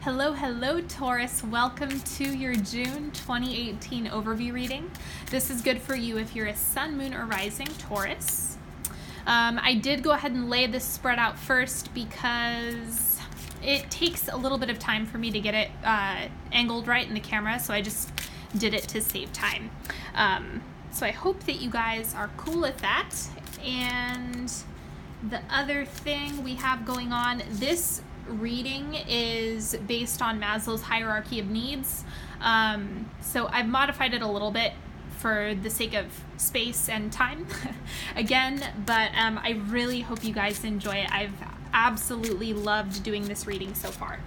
Hello, hello, Taurus. Welcome to your June 2018 overview reading. This is good for you if you're a sun, moon, or rising Taurus. I did go ahead and lay this spread out first because it takes a little bit of time for me to get it angled right in the camera, so I just did it to save time. So I hope that you guys are cool with that. And the other thing we have going on, this reading is based on Maslow's hierarchy of needs. So I've modified it a little bit for the sake of space and time again, but I really hope you guys enjoy it. I've absolutely loved doing this reading so far.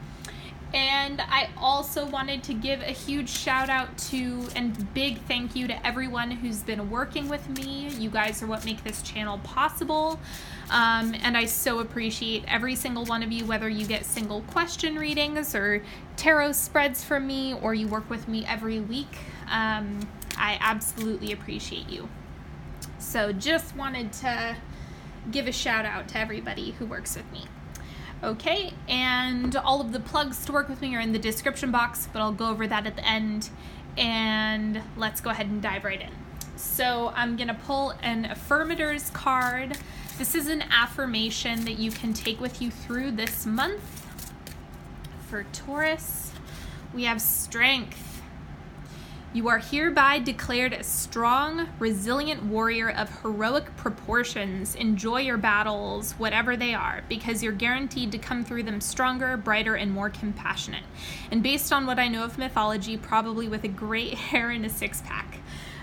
And I also wanted to give a huge shout out to and big thank you to everyone who's been working with me. You guys are what make this channel possible. And I so appreciate every single one of you, whether you get single question readings or tarot spreads from me, or you work with me every week. I absolutely appreciate you. So just wanted to give a shout out to everybody who works with me. Okay, and all of the plugs to work with me are in the description box, but I'll go over that at the end, and let's go ahead and dive right in. So I'm going to pull an Affirmators card. This is an affirmation that you can take with you through this month. For Taurus, we have strength. You are hereby declared a strong, resilient warrior of heroic proportions. Enjoy your battles, whatever they are, because you're guaranteed to come through them stronger, brighter, and more compassionate. And based on what I know of mythology, probably with a great hair and a six-pack.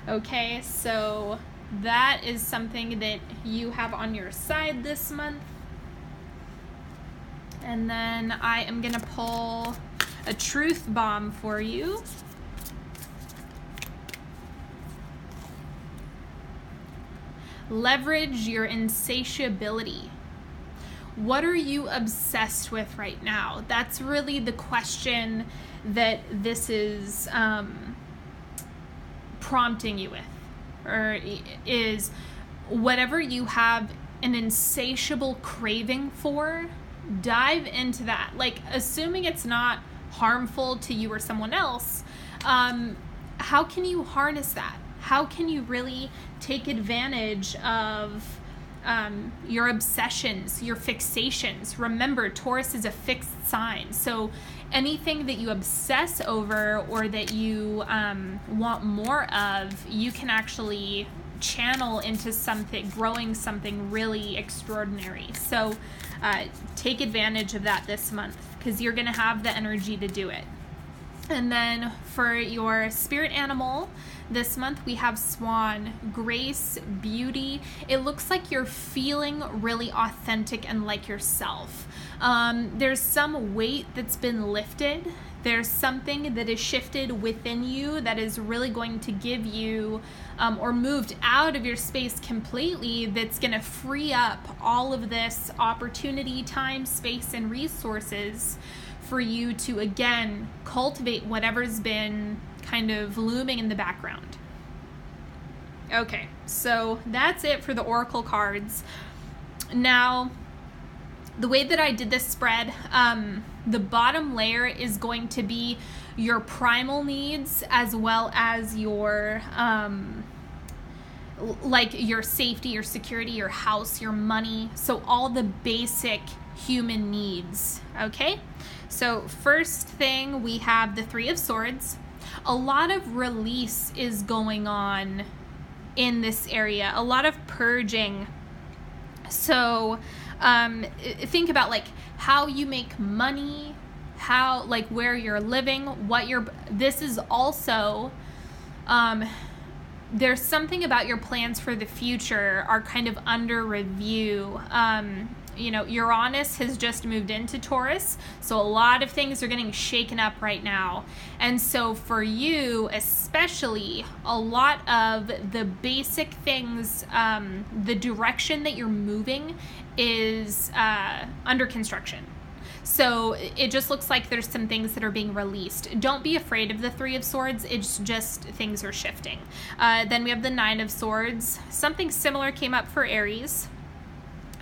Okay, so that is something that you have on your side this month. And then I am going to pull a truth bomb for you. Leverage your insatiability. What are you obsessed with right now? That's really the question that this is prompting you with, or is whatever you have an insatiable craving for, dive into that. Like, assuming it's not harmful to you or someone else, how can you harness that? How can you really take advantage of your obsessions, your fixations? Remember, Taurus is a fixed sign. So anything that you obsess over or that you want more of, you can actually channel into something, growing something really extraordinary. So take advantage of that this month, because you're going to have the energy to do it. And then for your spirit animal, this month we have Swan, grace, beauty. It looks like you're feeling really authentic and like yourself. There's some weight that's been lifted. There's something that is shifted within you that is really going to give you, or moved out of your space completely, that's going to free up all of this opportunity, time, space, and resources for you to, again, cultivate whatever's been kind of looming in the background. Okay, so that's it for the oracle cards. Now, the way that I did this spread, the bottom layer is going to be your primal needs, as well as your like your safety, your security, your house, your money. So all the basic human needs. Okay, so first thing, we have the Three of Swords. A lot of release is going on in this area, a lot of purging. So think about like how you make money, how, like, where you're living, what you're, this is also, there's something about your plans for the future are kind of under review. You know, Uranus has just moved into Taurus, so a lot of things are getting shaken up right now. And so for you especially, a lot of the basic things, the direction that you're moving is under construction. So it just looks like there's some things that are being released. Don't be afraid of the Three of Swords. It's just things are shifting. Then we have the Nine of Swords. Something similar came up for Aries.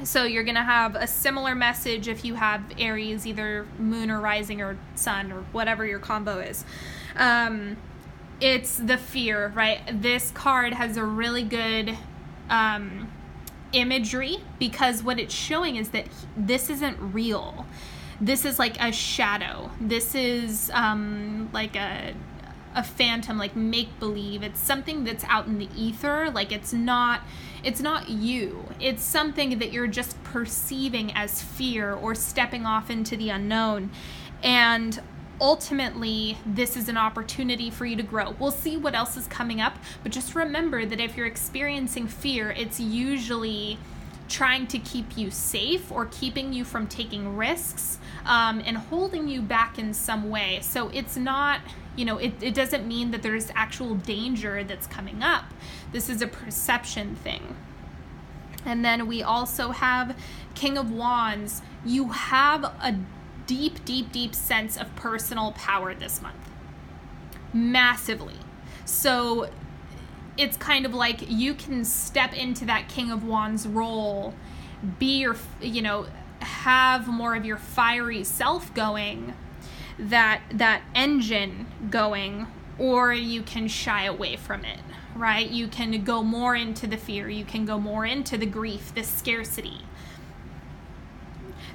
So you're going to have a similar message if you have Aries, either moon or rising or sun or whatever your combo is. It's the fear, right? This card has a really good imagery, because what it's showing is that this isn't real. This is like a shadow. This is like a phantom, like make-believe. It's something that's out in the ether. Like it's not you. It's something that you're just perceiving as fear or stepping off into the unknown. And ultimately, this is an opportunity for you to grow. We'll see what else is coming up, but just remember that if you're experiencing fear, it's usually trying to keep you safe or keeping you from taking risks, and holding you back in some way. So it's not, it doesn't mean that there's actual danger that's coming up. This is a perception thing. And then we also have King of Wands. You have a deep, deep, deep sense of personal power this month. Massively. So it's kind of like you can step into that King of Wands role, be your, have more of your fiery self going, that engine going, or you can shy away from it, right? You can go more into the fear. You can go more into the grief, the scarcity.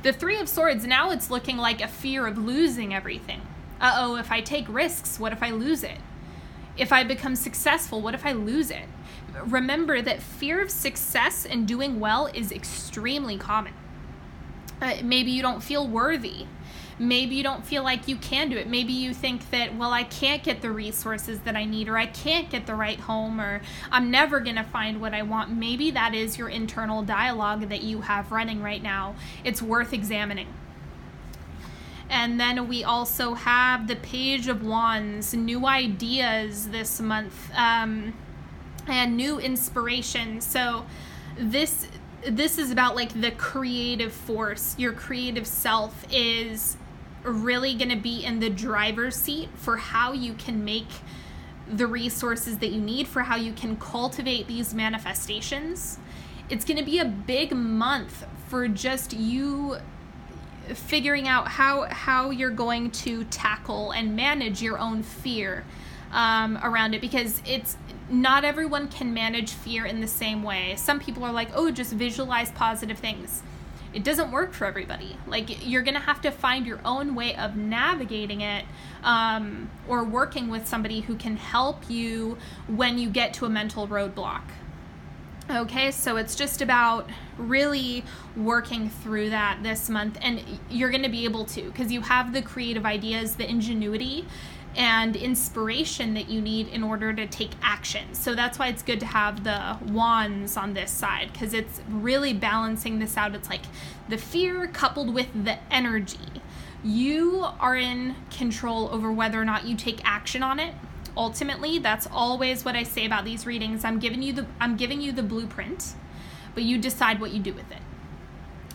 The Three of Swords, now it's looking like a fear of losing everything. Uh-oh, if I take risks, what if I lose it? If I become successful, what if I lose it? Remember that fear of success and doing well is extremely common. Maybe you don't feel worthy. Maybe you don't feel like you can do it. Maybe you think that, well, I can't get the resources that I need, or I can't get the right home, or I'm never going to find what I want. Maybe that is your internal dialogue that you have running right now. It's worth examining. And then we also have the Page of Wands, new ideas this month, and new inspiration. So this is about like the creative force. Your creative self is really going to be in the driver's seat for how you can make the resources that you need, for how you can cultivate these manifestations. It's going to be a big month for just you figuring out how you're going to tackle and manage your own fear around it, because it's not everyone can manage fear in the same way. Some people are like, oh, just visualize positive things. It doesn't work for everybody. Like, you're going to have to find your own way of navigating it, or working with somebody who can help you when you get to a mental roadblock. Okay, so it's just about really working through that this month, and you're going to be able to, because you have the creative ideas, the ingenuity, and inspiration that you need in order to take action. So that's why it's good to have the wands on this side, because it's really balancing this out. It's like the fear coupled with the energy. You are in control over whether or not you take action on it. Ultimately, that's always what I say about these readings. I'm giving you the blueprint, but you decide what you do with it.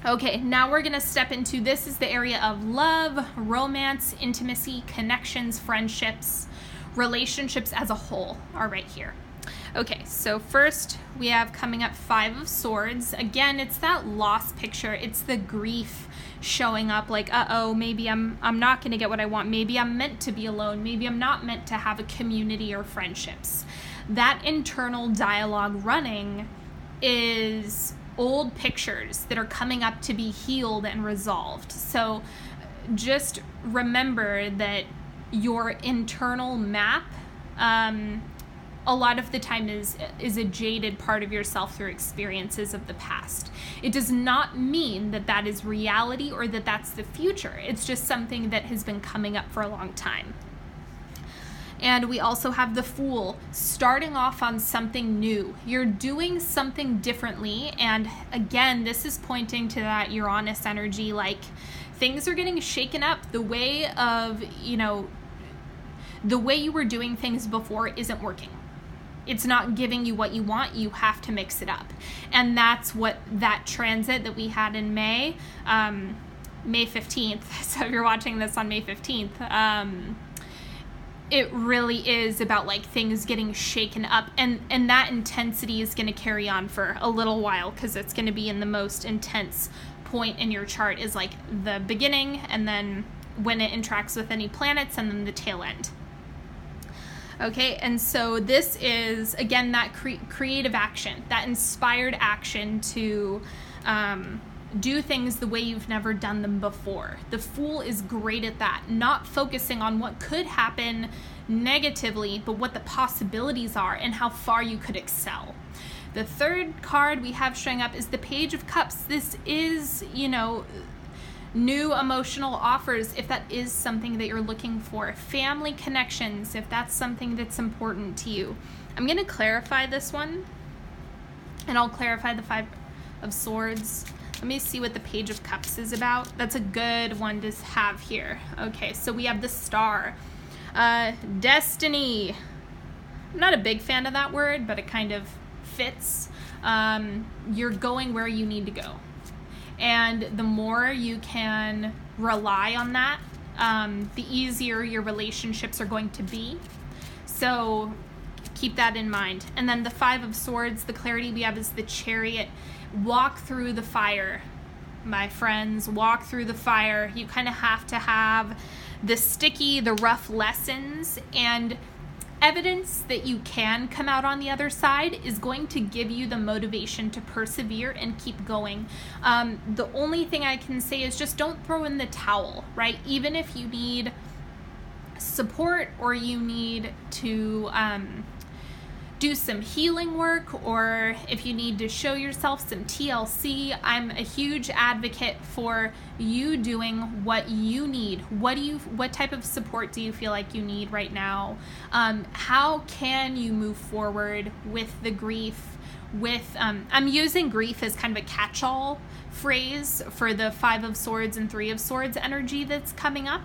Okay, now we're going to step into, this is the area of love, romance, intimacy, connections, friendships, relationships as a whole are right here. Okay, so first we have coming up Five of Swords. Again, it's that loss picture. It's the grief showing up, like, uh-oh, maybe I'm not going to get what I want. Maybe I'm meant to be alone. Maybe I'm not meant to have a community or friendships. That internal dialogue running is old pictures that are coming up to be healed and resolved. So just remember that your internal map, a lot of the time is a jaded part of yourself through experiences of the past. It does not mean that that is reality or that that's the future. It's just something that has been coming up for a long time. And we also have the Fool, starting off on something new. You're doing something differently. And again, this is pointing to that Uranus energy, like things are getting shaken up. The way you were doing things before isn't working. It's not giving you what you want. You have to mix it up. And that's what that transit that we had in May 15th. So if you're watching this on May 15th, it really is about like things getting shaken up, and that intensity is going to carry on for a little while, because it's going to be in the most intense point in your chart is like the beginning, and then when it interacts with any planets, and then the tail end. Okay, and so this is, again, that creative action, that inspired action to do things the way you've never done them before. The Fool is great at that, not focusing on what could happen negatively, but what the possibilities are and how far you could excel. The third card we have showing up is the Page of Cups. This is, you know, new emotional offers, if that is something that you're looking for. Family connections, if that's something that's important to you. I'm going to clarify this one, and I'll clarify the Five of Swords. Let me see what the Page of Cups is about. That's a good one to have here. Okay, so we have the Star. Destiny. I'm not a big fan of that word, but it kind of fits. You're going where you need to go. And the more you can rely on that, the easier your relationships are going to be. So keep that in mind. And then the Five of Swords, the clarity we have is the Chariot. Walk through the fire, my friends. Walk through the fire. You kind of have to have the sticky, the rough lessons, and evidence that you can come out on the other side is going to give you the motivation to persevere and keep going. The only thing I can say is just don't throw in the towel, right? Even if you need support, or you need to do some healing work, or if you need to show yourself some TLC, I'm a huge advocate for you doing what you need. What type of support do you feel like you need right now? How can you move forward with the grief? I'm using grief as kind of a catch-all phrase for the Five of Swords and Three of Swords energy that's coming up.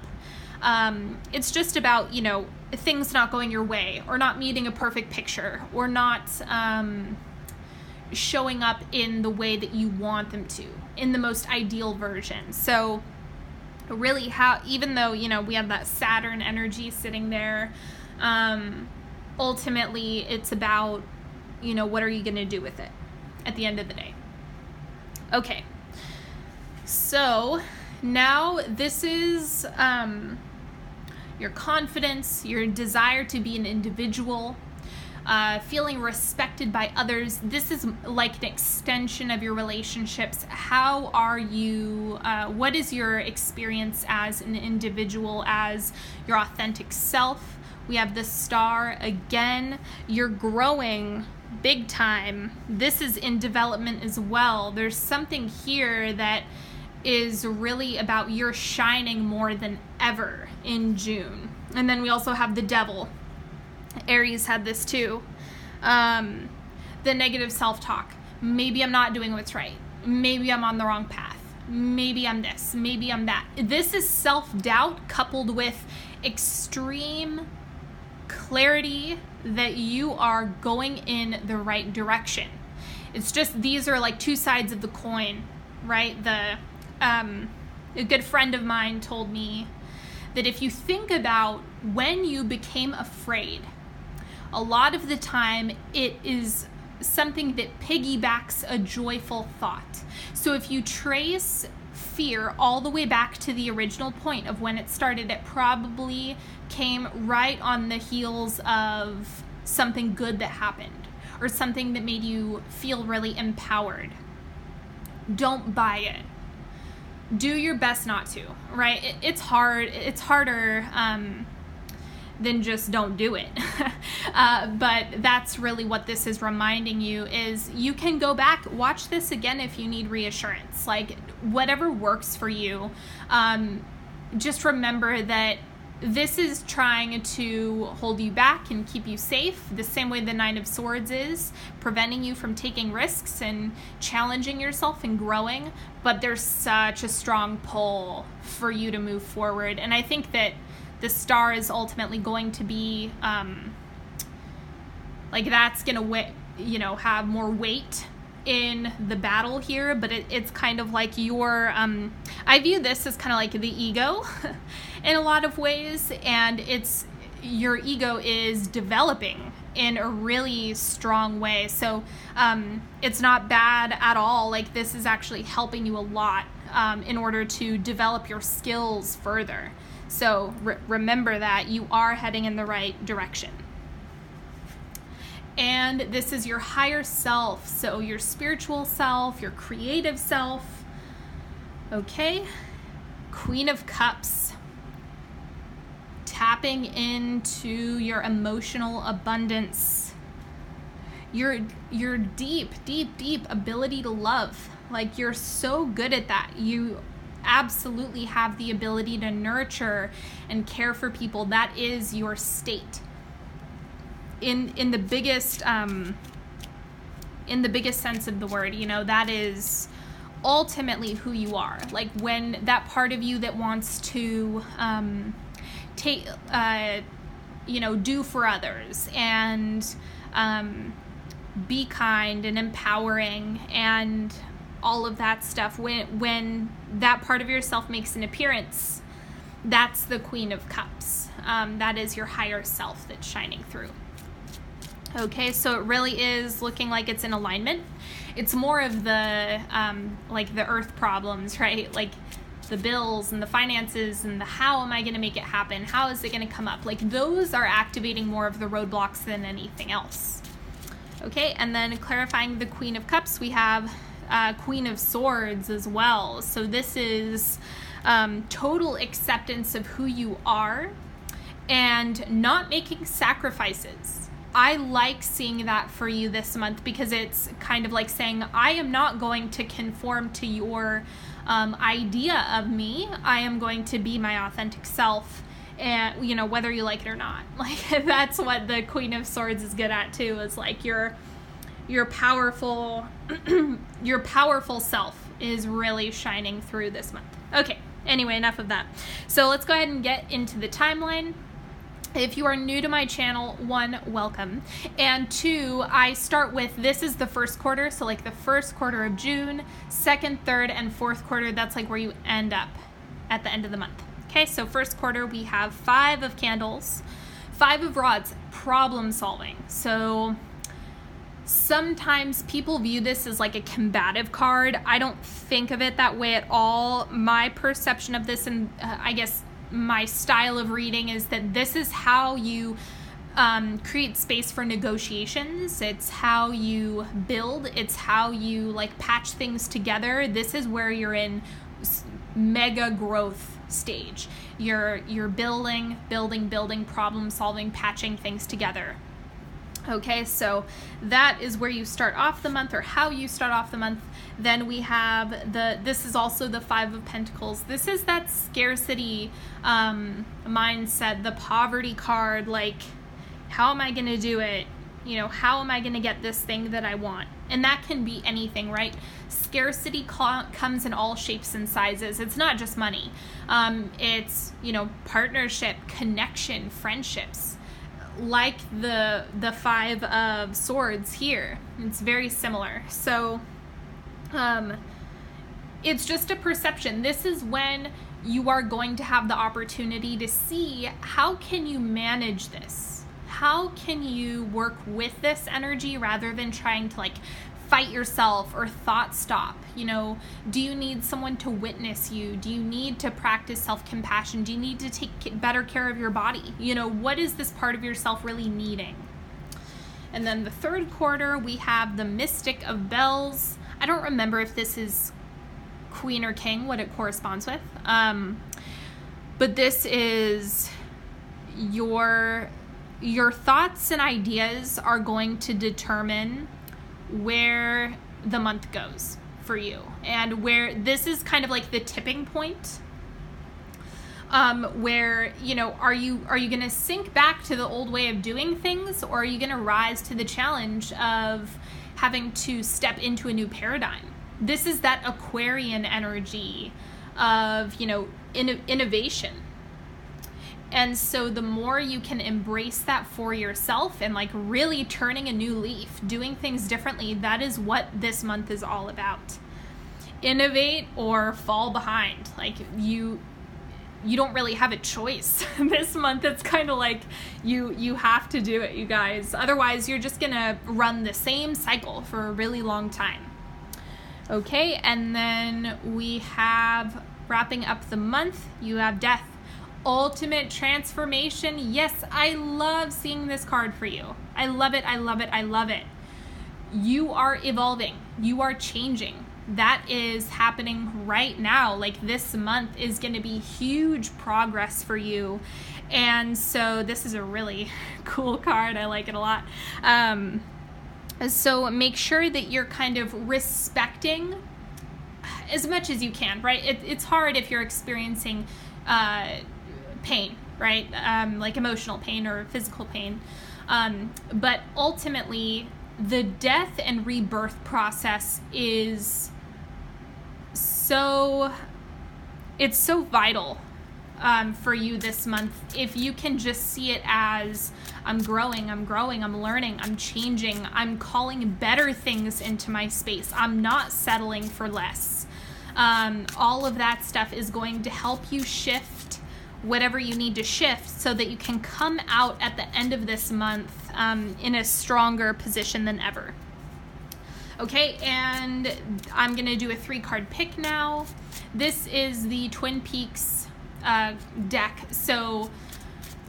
It's just about, you know, things not going your way, or not meeting a perfect picture, or not showing up in the way that you want them to, in the most ideal version. So really, even though, you know, we have that Saturn energy sitting there, ultimately it's about, you know, what are you going to do with it at the end of the day? Okay, so now this is your confidence, your desire to be an individual, feeling respected by others. This is like an extension of your relationships. How are you, what is your experience as an individual, as your authentic self? We have the Star again. You're growing big time. This is in development as well. There's something here that is really about you're shining more than ever in June. And then we also have the Devil. Aries had this too. The negative self-talk. Maybe I'm not doing what's right. Maybe I'm on the wrong path. Maybe I'm this. Maybe I'm that. This is self-doubt coupled with extreme clarity that you are going in the right direction. It's just, these are like two sides of the coin, right? A good friend of mine told me that if you think about when you became afraid, a lot of the time it is something that piggybacks a joyful thought. So if you trace fear all the way back to the original point of when it started, it probably came right on the heels of something good that happened, or something that made you feel really empowered. Don't buy it. Do your best not to, right? It's hard. It's harder than just don't do it. But that's really what this is reminding you, is you can go back, watch this again if you need reassurance. Like, whatever works for you, just remember that this is trying to hold you back and keep you safe, the same way the Nine of Swords is, preventing you from taking risks and challenging yourself and growing. But there's such a strong pull for you to move forward. And I think that the Star is ultimately going to be, like, that's going to, have more weight in the battle here. But it's kind of like your, I view this as kind of like the ego in a lot of ways. And it's your ego is developing in a really strong way. So it's not bad at all. Like, this is actually helping you a lot in order to develop your skills further. So remember that you are heading in the right direction. And this is your higher self. So your spiritual self, your creative self. Okay. Queen of Cups. Tapping into your emotional abundance. Your deep ability to love. Like, you're so good at that. You absolutely have the ability to nurture and care for people. That is your state. In the biggest sense of the word, you know, that is ultimately who you are. Like, when that part of you that wants to take do for others and be kind and empowering and all of that stuff, when that part of yourself makes an appearance, that's the Queen of Cups. That is your higher self that's shining through. Okay, so it really is looking like it's in alignment. It's more of the like the earth problems, right? Like the bills and the finances and the how am I going to make it happen? How is it going to come up? Like, those are activating more of the roadblocks than anything else. Okay, and then clarifying the Queen of Cups, we have Queen of Swords as well. So this is total acceptance of who you are and not making sacrifices. I like seeing that for you this month, because it's kind of like saying, I am not going to conform to your idea of me. I am going to be my authentic self, and you know, whether you like it or not. Like, that's what the Queen of Swords is good at too, is like your powerful your powerful self is really shining through this month. Okay, anyway, enough of that. So let's go ahead and get into the timeline. If you are new to my channel, 1, welcome. And 2, I start with, this is the first quarter, so like the first quarter of June, 2nd, 3rd, and 4th quarter, that's like where you end up at the end of the month. Okay, so first quarter, we have 5 of Candles, 5 of Rods, problem solving. So sometimes people view this as like a combative card. I don't think of it that way at all. My perception of this, and I guess my style of reading, is that this is how you create space for negotiations. It's how you build. It's how you like patch things together. This is where you're in mega growth stage. You're building, problem solving, patching things together. Okay, so that is where you start off the month, or how you start off the month. Then we have this is also the 5 of Pentacles. This is that scarcity mindset, the poverty card, like, how am I going to do it? You know, how am I going to get this thing that I want? And that can be anything, right? Scarcity comes in all shapes and sizes. It's not just money. It's, you know, partnership, connection, friendships. Like the 5 of Swords here, it's very similar. So it's just a perception. This is when you are going to have the opportunity to see, how can you manage this? How can you work with this energy rather than trying to like fight yourself or thought stop? You know, do you need someone to witness you? Do you need to practice self-compassion? Do you need to take better care of your body? You know, what is this part of yourself really needing? And then the 3rd quarter, we have the Mystic of Bells. I don't remember if this is Queen or King, what it corresponds with. But this is your thoughts and ideas are going to determine where the month goes for you, and where this is kind of like the tipping point, where, you know, are you going to sink back to the old way of doing things, or are you going to rise to the challenge of having to step into a new paradigm? This is that Aquarian energy of, you know, innovation. And so the more you can embrace that for yourself and like really turning a new leaf, doing things differently, that is what this month is all about. Innovate or fall behind. Like, you don't really have a choice. This month it's kind of like you have to do it, you guys. Otherwise you're just gonna run the same cycle for a really long time. Okay, and then we have, wrapping up the month, you have Death. Ultimate transformation. Yes, I love seeing this card for you. I love it, I love it, I love it. You are evolving. You are changing. That is happening right now. Like, this month is going to be huge progress for you. And so this is a really cool card. I like it a lot. So make sure that you're kind of respecting as much as you can, right? It's hard if you're experiencing pain, right? Like emotional pain or physical pain. But ultimately, the death and rebirth process is so vital for you this month. If you can just see it as, I'm growing, I'm learning, I'm changing, I'm calling better things into my space, I'm not settling for less. All of that stuff is going to help you shift whatever you need to shift so that you can come out at the end of this month in a stronger position than ever. Okay, and I'm going to do a 3-card pick now. This is the Twin Peaks deck. So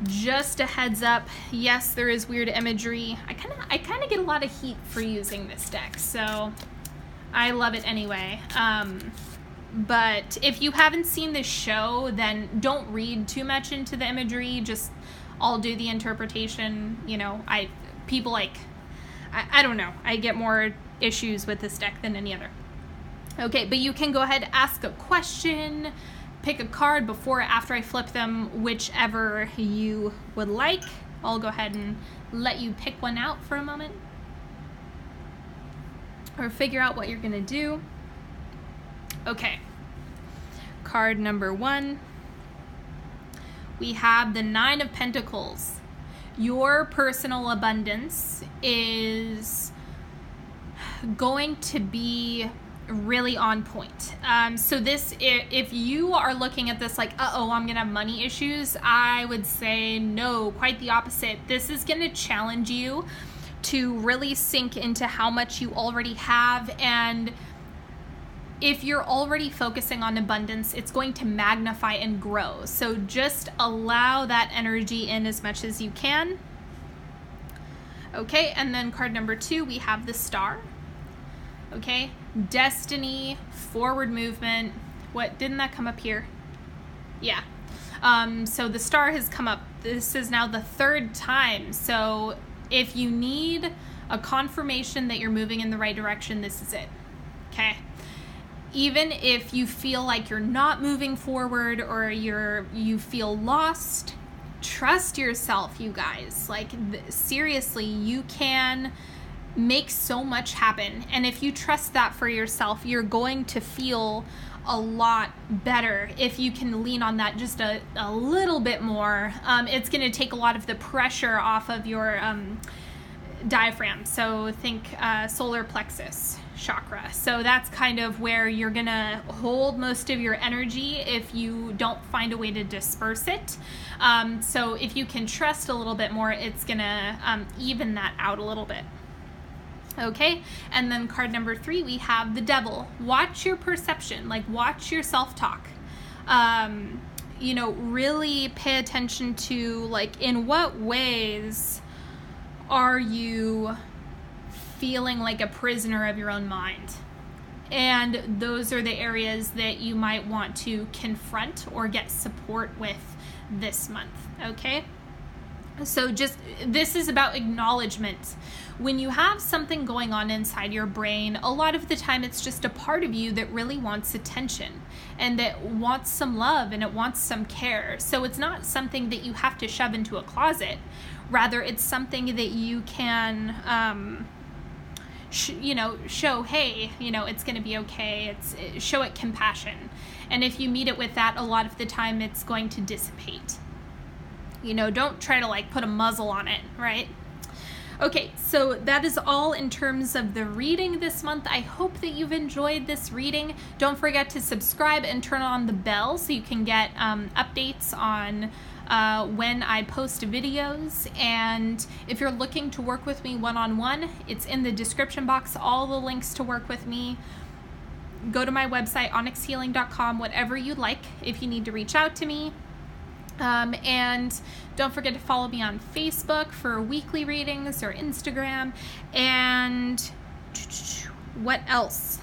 just a heads up, yes, there is weird imagery. I kind of get a lot of heat for using this deck, so I love it anyway. But if you haven't seen this show, then don't read too much into the imagery. Just, I'll do the interpretation. You know, I don't know. I get more issues with this deck than any other. Okay, but you can go ahead, ask a question, pick a card before or after I flip them, whichever you would like. I'll go ahead and let you pick one out for a moment, or figure out what you're gonna do. Okay, card number 1. We have the 9 of Pentacles. Your personal abundance is going to be really on point. So this, if you are looking at this like, uh-oh, I'm gonna have money issues, I would say no, quite the opposite. This is gonna challenge you to really sink into how much you already have, and if you're already focusing on abundance, it's going to magnify and grow. So just allow that energy in as much as you can. Okay, and then card number 2, we have the Star. Okay, destiny, forward movement. What, didn't that come up here? Yeah. So the Star has come up. This is now the 3rd time. So if you need a confirmation that you're moving in the right direction, this is it. Okay. Even if you feel like you're not moving forward, or you feel lost, trust yourself, you guys. Like, seriously, you can make so much happen. And if you trust that for yourself, you're going to feel a lot better if you can lean on that just a little bit more. It's going to take a lot of the pressure off of your diaphragm. So think solar plexus chakra. So that's kind of where you're gonna hold most of your energy if you don't find a way to disperse it. So if you can trust a little bit more, it's gonna even that out a little bit. Okay, and then card number 3, we have the Devil. Watch your perception, like watch your self-talk. You know, really pay attention to, like, in what ways are you feeling like a prisoner of your own mind? And those are the areas that you might want to confront or get support with this month. Okay, so just, this is about acknowledgement. When you have something going on inside your brain, a lot of the time it's just a part of you that really wants attention and that wants some love and it wants some care. So it's not something that you have to shove into a closet. Rather, it's something that you can show, hey, it's going to be okay. Show it compassion. And if you meet it with that, a lot of the time it's going to dissipate. Don't try to like put a muzzle on it, right? Okay, so that is all in terms of the reading this month. I hope that you've enjoyed this reading. Don't forget to subscribe and turn on the bell so you can get updates on when I post videos. And if you're looking to work with me one-on-one, it's in the description box, all the links to work with me. Go to my website, onyxhealing.com, whatever you'd like if you need to reach out to me. And don't forget to follow me on Facebook for weekly readings, or Instagram. And what else?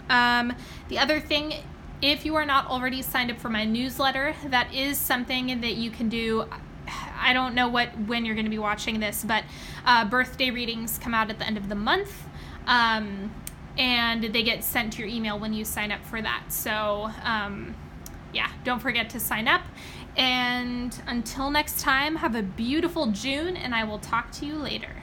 The other thing, if you are not already signed up for my newsletter, that is something that you can do. I don't know when you're going to be watching this, but birthday readings come out at the end of the month. And they get sent to your email when you sign up for that. So, yeah, don't forget to sign up. And until next time, have a beautiful June, and I will talk to you later.